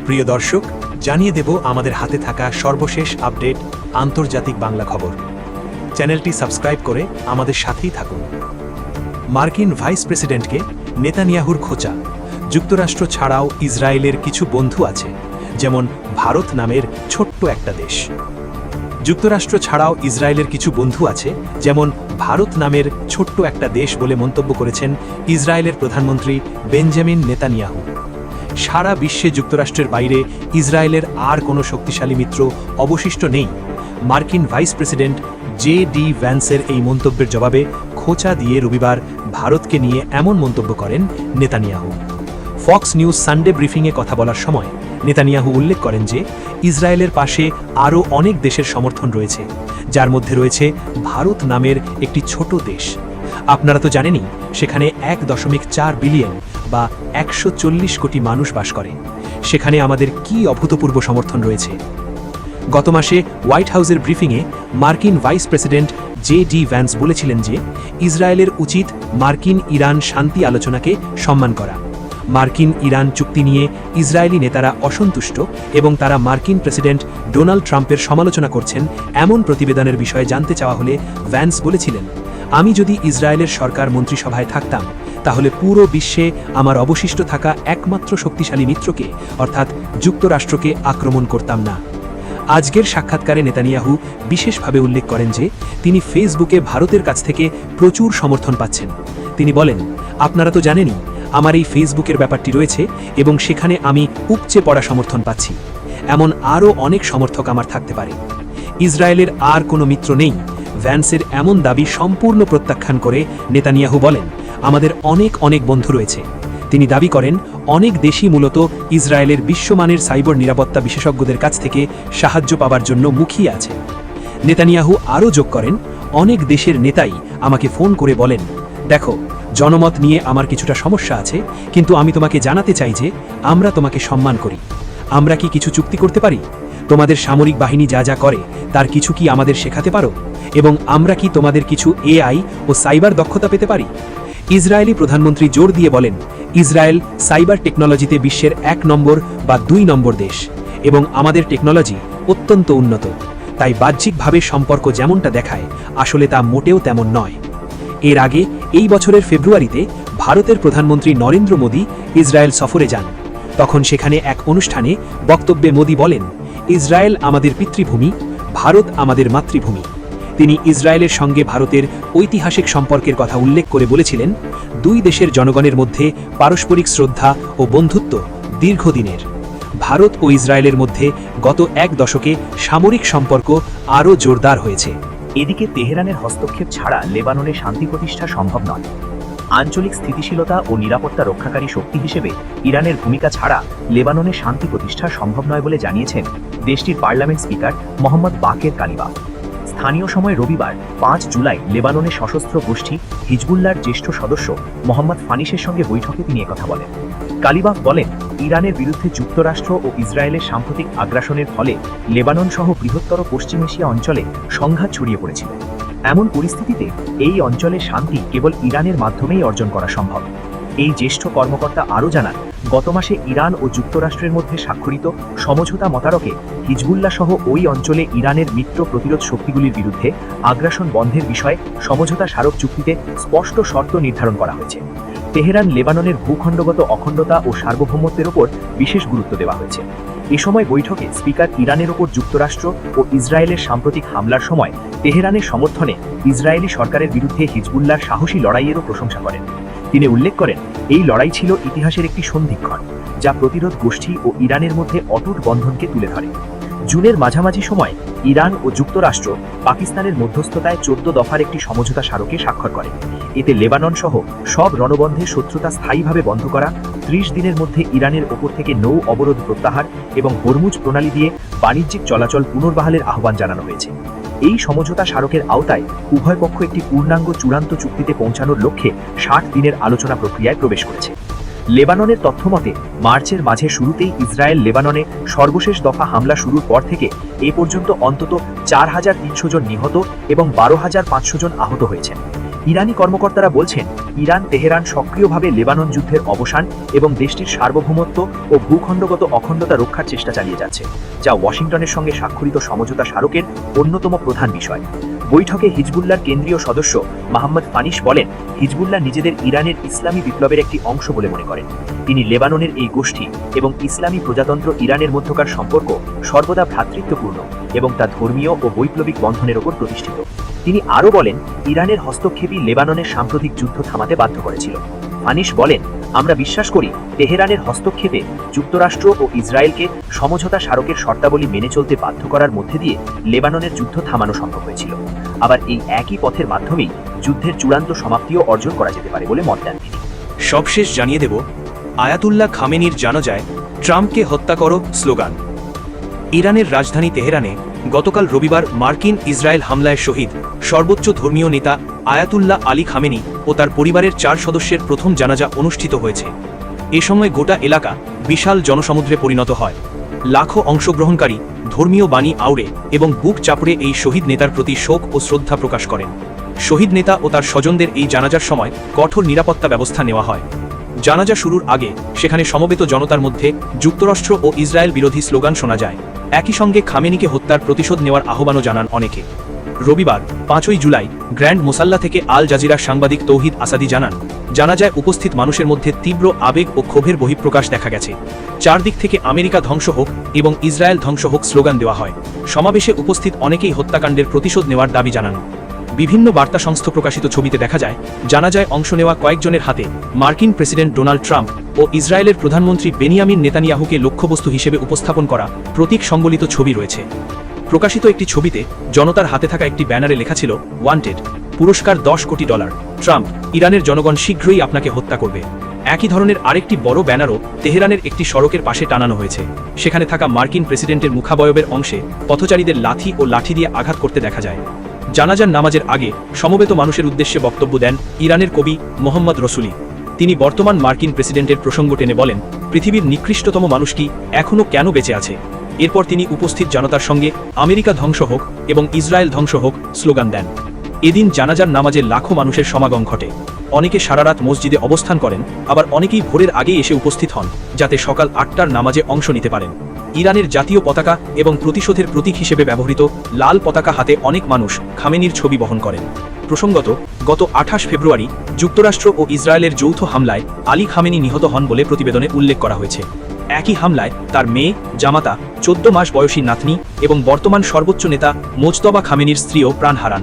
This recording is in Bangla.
প্রিয় দর্শক, জানিয়ে দেব আমাদের হাতে থাকা সর্বশেষ আপডেট আন্তর্জাতিক বাংলা খবর। চ্যানেলটি সাবস্ক্রাইব করে আমাদের সাথেই থাকুন। মার্কিন ভাইস প্রেসিডেন্টকে নেতানিয়াহুর খোঁচা। যুক্তরাষ্ট্র ছাড়াও ইসরায়েলের কিছু বন্ধু আছে, যেমন ভারত নামের ছোট্ট একটা দেশ। যুক্তরাষ্ট্র ছাড়াও ইসরায়েলের কিছু বন্ধু আছে, যেমন ভারত নামের ছোট্ট একটা দেশ বলে মন্তব্য করেছেন ইসরায়েলের প্রধানমন্ত্রী বেঞ্জামিন নেতানিয়াহু। সারা বিশ্বে যুক্তরাষ্ট্রের বাইরে ইসরায়েলের আর কোনো শক্তিশালী মিত্র অবশিষ্ট নেই। মার্কিন ভাইস প্রেসিডেন্ট জে.ডি. ভ্যান্সের এই মন্তব্যের জবাবে খোঁচা দিয়ে রবিবার ভারতকে নিয়ে এমন মন্তব্য করেন নেতানিয়াহু। ফক্স নিউজ সানডে ব্রিফিংয়ে কথা বলার সময় নেতানিয়াহু উল্লেখ করেন যে ইসরায়েলের পাশে আরও অনেক দেশের সমর্থন রয়েছে, যার মধ্যে রয়েছে ভারত নামের একটি ছোট দেশ। আপনারা তো জানেনই, সেখানে 1.4 বিলিয়ন বা 140 কোটি মানুষ বাস করে। সেখানে আমাদের কি অভূতপূর্ব সমর্থন রয়েছে। গত মাসে হোয়াইট হাউসের ব্রিফিংয়ে মার্কিন ভাইস প্রেসিডেন্ট জে.ডি. ভ্যান্স বলেছিলেন যে ইসরায়েলের উচিত মার্কিন ইরান শান্তি আলোচনাকে সম্মান করা। মার্কিন ইরান চুক্তি নিয়ে ইসরায়েলি নেতারা অসন্তুষ্ট এবং তারা মার্কিন প্রেসিডেন্ট ডোনাল্ড ট্রাম্পের সমালোচনা করছেন এমন প্রতিবেদনের বিষয়ে জানতে চাওয়া হলে ভ্যান্স বলেছিলেন, আমি যদি ইসরায়েলের সরকার মন্ত্রিসভায় থাকতাম তাহলে পুরো বিশ্বে আমার অবশিষ্ট থাকা একমাত্র শক্তিশালী মিত্রকে অর্থাৎ যুক্তরাষ্ট্রকে আক্রমণ করতাম না। আজকের সাক্ষাৎকারে নেতানিয়াহু বিশেষভাবে উল্লেখ করেন যে তিনি ফেসবুকে ভারতের কাছ থেকে প্রচুর সমর্থন পাচ্ছেন। তিনি বলেন, আপনারা তো জানেনই আমার এই ফেসবুকের ব্যাপারটি রয়েছে এবং সেখানে আমি উপচে পড়া সমর্থন পাচ্ছি। এমন আরও অনেক সমর্থক আমার থাকতে পারে। ইসরায়েলের আর কোনো মিত্র নেই। ভ্যান্সের এমন দাবি সম্পূর্ণ প্রত্যাখ্যান করে নেতানিয়াহু বলেন, আমাদের অনেক বন্ধু রয়েছে। তিনি দাবি করেন অনেক দেশই মূলত ইসরায়েলের বিশ্বমানের সাইবার নিরাপত্তা বিশেষজ্ঞদের কাছ থেকে সাহায্য পাবার জন্য মুখিয়ে আছে। নেতানিয়াহু আরও যোগ করেন, অনেক দেশের নেতাই আমাকে ফোন করে বলেন, দেখো, জনমত নিয়ে আমার কিছুটা সমস্যা আছে, কিন্তু আমি তোমাকে জানাতে চাই যে আমরা তোমাকে সম্মান করি। আমরা কি কিছু চুক্তি করতে পারি? তোমাদের সামরিক বাহিনী যা যা করে তার কিছু কি আমাদের শেখাতে পারো? এবং আমরা কি তোমাদের কিছু এআই ও সাইবার দক্ষতা পেতে পারি? ইসরায়েলি প্রধানমন্ত্রী জোর দিয়ে বলেন, ইসরায়েল সাইবার টেকনোলজিতে বিশ্বের 1 নম্বর বা 2 নম্বর দেশ এবং আমাদের টেকনোলজি অত্যন্ত উন্নত। তাই বাহ্যিকভাবে সম্পর্ক যেমনটা দেখায়, আসলে তা মোটেও তেমন নয়। এর আগে এই বছরের ফেব্রুয়ারিতে ভারতের প্রধানমন্ত্রী নরেন্দ্র মোদী ইসরায়েল সফরে যান। তখন সেখানে এক অনুষ্ঠানে বক্তব্যে মোদী বলেন, ইসরায়েল আমাদের পিতৃভূমি, ভারত আমাদের মাতৃভূমি। তিনি ইসরায়েলের সঙ্গে ভারতের ঐতিহাসিক সম্পর্কের কথা উল্লেখ করে বলেছিলেন, দুই দেশের জনগণের মধ্যে পারস্পরিক শ্রদ্ধা ও বন্ধুত্ব দীর্ঘদিনের। ভারত ও ইসরায়েলের মধ্যে গত 1 দশকে সামরিক সম্পর্ক আরও জোরদার হয়েছে। এদিকে তেহরানের হস্তক্ষেপ ছাড়া লেবাননে শান্তি প্রতিষ্ঠা সম্ভব নয়। আঞ্চলিক স্থিতিশীলতা ও নিরাপত্তা রক্ষাকারী শক্তি হিসেবে ইরানের ভূমিকা ছাড়া লেবাননে শান্তি প্রতিষ্ঠা সম্ভব নয় বলে জানিয়েছেন দেশটির পার্লামেন্ট স্পিকার মোহাম্মদ বাকের কালিবাফ। স্থানীয় সময় রবিবার 5 জুলাই লেবাননের সশস্ত্র গোষ্ঠী হিজবুল্লাহর জ্যেষ্ঠ সদস্য মোহাম্মদ ফানিসের সঙ্গে বৈঠকে তিনি একথা বলেন। কালিবাফ বলেন, ইরানের বিরুদ্ধে যুক্তরাষ্ট্র ও ইসরায়েলের সাম্প্রতিক আগ্রাসনের ফলে লেবানন সহ বৃহত্তর পশ্চিম এশিয়া অঞ্চলে সংঘাত ছড়িয়ে পড়েছিল। এমন পরিস্থিতিতে এই অঞ্চলে শান্তি কেবল ইরানের মাধ্যমেই অর্জন করা সম্ভব। এই জ্যেষ্ঠ কর্মকর্তা আরও জানান, গত মাসে ইরান ও যুক্তরাষ্ট্রের মধ্যে স্বাক্ষরিত সমঝোতা মোতাবেকে হিজবুল্লাহ সহ ওই অঞ্চলে ইরানের মিত্র প্রতিরোধ শক্তিগুলির বিরুদ্ধে আগ্রাসন বন্ধের বিষয়ে সমঝোতা স্মারক চুক্তিতে স্পষ্ট শর্ত নির্ধারণ করা হয়েছে। তেহরান লেবাননের ভূখণ্ডগত অখণ্ডতা ও সার্বভৌমত্বের ওপর বিশেষ গুরুত্ব দেওয়া হয়েছে। এ সময় বৈঠকে স্পিকার ইরানের ওপর যুক্তরাষ্ট্র ও ইসরায়েলের সাম্প্রতিক হামলার সময় তেহরানের সমর্থনে ইসরায়েলি সরকারের বিরুদ্ধে হিজবুল্লাহর সাহসী লড়াইয়েরও প্রশংসা করেন। তিনি উল্লেখ করেন, এই লড়াই ছিল ইতিহাসের একটি সন্ধিক্ষণ, যা প্রতিরোধ গোষ্ঠী ও ইরানের মধ্যে অটুট বন্ধনকে তুলে ধরে। জুনের মাঝামাঝি সময় ইরান ও যুক্তরাষ্ট্র পাকিস্তানের মধ্যস্থতায় 14 দফার একটি সমঝোতা স্মারকে স্বাক্ষর করে। এতে লেবানন সহ সব রণবন্ধের শত্রুতা স্থায়ীভাবে বন্ধ করা, 30 দিনের মধ্যে ইরানের ওপর থেকে নৌ অবরোধ প্রত্যাহার এবং হরমুজ প্রণালী দিয়ে বাণিজ্যিক চলাচল পুনর্বহালের আহ্বান জানানো হয়েছে। এই সমঝোতা স্মারকের আওতায় উভয় পক্ষ একটি পূর্ণাঙ্গ চূড়ান্ত চুক্তিতে পৌঁছানোর লক্ষ্যে 60 দিনের আলোচনা প্রক্রিয়ায় প্রবেশ করেছে। লেবাননের তথ্যমতে মার্চের মাঝে শুরুতেই ইসরায়েল লেবাননে সর্বশেষ দফা হামলা শুরুর পর থেকে এ পর্যন্ত অন্তত 4300 জন নিহত এবং 12500 জন আহত হয়েছেন। ইরানি কর্মকর্তারা বলছেন, ইরান তেহরান সক্রিয়ভাবে লেবানন যুদ্ধের অবসান এবং দেশটির সার্বভৌমত্ব ও ভূখণ্ডগত অখণ্ডতা রক্ষার চেষ্টা চালিয়ে যাচ্ছে, যা ওয়াশিংটনের সঙ্গে স্বাক্ষরিত সমঝোতা স্মারকের অন্যতম প্রধান বিষয়। বৈঠকে হিজবুল্লাহর কেন্দ্রীয় সদস্য মোহাম্মদ ফানিস বলেন, হিজবুল্লাহ নিজেদের ইরানের ইসলামী বিপ্লবের একটি অংশ বলে মনে করেন। তিনি লেবাননের এই গোষ্ঠী এবং ইসলামী প্রজাতন্ত্র ইরানের মধ্যকার সম্পর্ক সর্বদা ভ্রাতৃত্বপূর্ণ এবং তা ধর্মীয় ও বৈপ্লবিক বন্ধনের ওপর প্রতিষ্ঠিত। তিনি আরও বলেন, ইরানের হস্তক্ষেপই লেবাননের সাম্প্রতিক যুদ্ধ থামাতে বাধ্য করেছিল। ফানিস বলেন, আমরা বিশ্বাস করি তেহরানের হস্তক্ষেপে যুক্তরাষ্ট্র ও ইসরায়েলকে সমঝোতা স্মারকের শর্তাবলী মেনে চলতে বাধ্য করার মধ্যে দিয়ে লেবাননের যুদ্ধ থামানো সম্ভব হয়েছিল। আবার এই একই পথের মাধ্যমেই যুদ্ধের চূড়ান্ত সমাপ্তিও অর্জন করা যেতে পারে বলে মত দেন তিনি। সবশেষ জানিয়ে দেব, আয়াতুল্লাহ খামেনির জানাজায় ট্রাম্পকে হত্যা করো স্লোগান। ইরানের রাজধানী তেহরানে গতকাল রবিবার মার্কিন ইসরায়েল হামলায় শহীদ সর্বোচ্চ ধর্মীয় নেতা আয়াতুল্লাহ আলী খামেনি ও তার পরিবারের 4 সদস্যের প্রথম জানাজা অনুষ্ঠিত হয়েছে। এ সময় গোটা এলাকা বিশাল জনসমুদ্রে পরিণত হয়। লাখো অংশগ্রহণকারী ধর্মীয় বাণী আওড়ে এবং বুক চাপড়ে এই শহীদ নেতার প্রতি শোক ও শ্রদ্ধা প্রকাশ করেন। শহীদ নেতা ও তার স্বজনদের এই জানাজার সময় কঠোর নিরাপত্তা ব্যবস্থা নেওয়া হয়। জানাজা শুরুর আগে সেখানে সমবেত জনতার মধ্যে যুক্তরাষ্ট্র ও ইসরায়েল বিরোধী স্লোগান শোনা যায়। একই সঙ্গে খামেনিকে হত্যার প্রতিশোধ নেওয়ার আহ্বানও জানান অনেকে। রবিবার 5 জুলাই গ্র্যান্ড মোসাল্লা থেকে আল জাজিরার সাংবাদিক তৌহিদ আসাদি জানান, জানাজায় উপস্থিত মানুষের মধ্যে তীব্র আবেগ ও ক্ষোভের বহিঃপ্রকাশ দেখা গেছে। চারদিক থেকে আমেরিকা ধ্বংস হোক এবং ইসরায়েল ধ্বংস হোক স্লোগান দেওয়া হয়। সমাবেশে উপস্থিত অনেকেই হত্যাকাণ্ডের প্রতিশোধ নেওয়ার দাবি জানান। বিভিন্ন বার্তা সংস্থা প্রকাশিত ছবিতে দেখা যায়, জানাজায় অংশ নেওয়া কয়েকজনের হাতে মার্কিন প্রেসিডেন্ট ডোনাল্ড ট্রাম্প ও ইসরায়েলের প্রধানমন্ত্রী বেনিয়ামিন নেতানিয়াহুকে লক্ষ্যবস্তু হিসেবে উপস্থাপন করা প্রতীক সংবলিত ছবি রয়েছে। প্রকাশিত একটি ছবিতে জনতার হাতে থাকা একটি ব্যানারে লেখা ছিল, ওয়ান্টেড, পুরস্কার $10 কোটি, ট্রাম্প, ইরানের জনগণ শীঘ্রই আপনাকে হত্যা করবে। একই ধরনের আরেকটি বড় ব্যানারও তেহরানের একটি সড়কের পাশে টানানো হয়েছে। সেখানে থাকা মার্কিন প্রেসিডেন্টের মুখাবয়বের অংশে পথচারীদের লাথি ও লাঠি দিয়ে আঘাত করতে দেখা যায়। জানাজার নামাজের আগে সমবেত মানুষের উদ্দেশ্যে বক্তব্য দেন ইরানের কবি মোহাম্মদ রসুলি। তিনি বর্তমান মার্কিন প্রেসিডেন্টের প্রসঙ্গ টেনে বলেন, পৃথিবীর নিকৃষ্টতম মানুষটি এখনও কেন বেঁচে আছে। এরপর তিনি উপস্থিত জনতার সঙ্গে আমেরিকা ধ্বংস হোক এবং ইসরায়েল ধ্বংস হোক স্লোগান দেন। এদিন জানাজার নামাজে লাখো মানুষের সমাগম ঘটে। অনেকে সারারাত মসজিদে অবস্থান করেন, আবার অনেকেই ভোরের আগেই এসে উপস্থিত হন, যাতে সকাল 8টার নামাজে অংশ নিতে পারেন। ইরানের জাতীয় পতাকা এবং প্রতিশোধের প্রতীক হিসেবে ব্যবহৃত লাল পতাকা হাতে অনেক মানুষ খামেনির ছবি বহন করেন। প্রসঙ্গত, গত 28 ফেব্রুয়ারি যুক্তরাষ্ট্র ও ইসরায়েলের যৌথ হামলায় আলী খামেনি নিহত হন বলে প্রতিবেদনে উল্লেখ করা হয়েছে। একই হামলায় তার মেয়ে, জামাতা, 14 মাস বয়সী নাতনি এবং বর্তমান সর্বোচ্চ নেতা মোজতবা খামেনির স্ত্রীও প্রাণ হারান।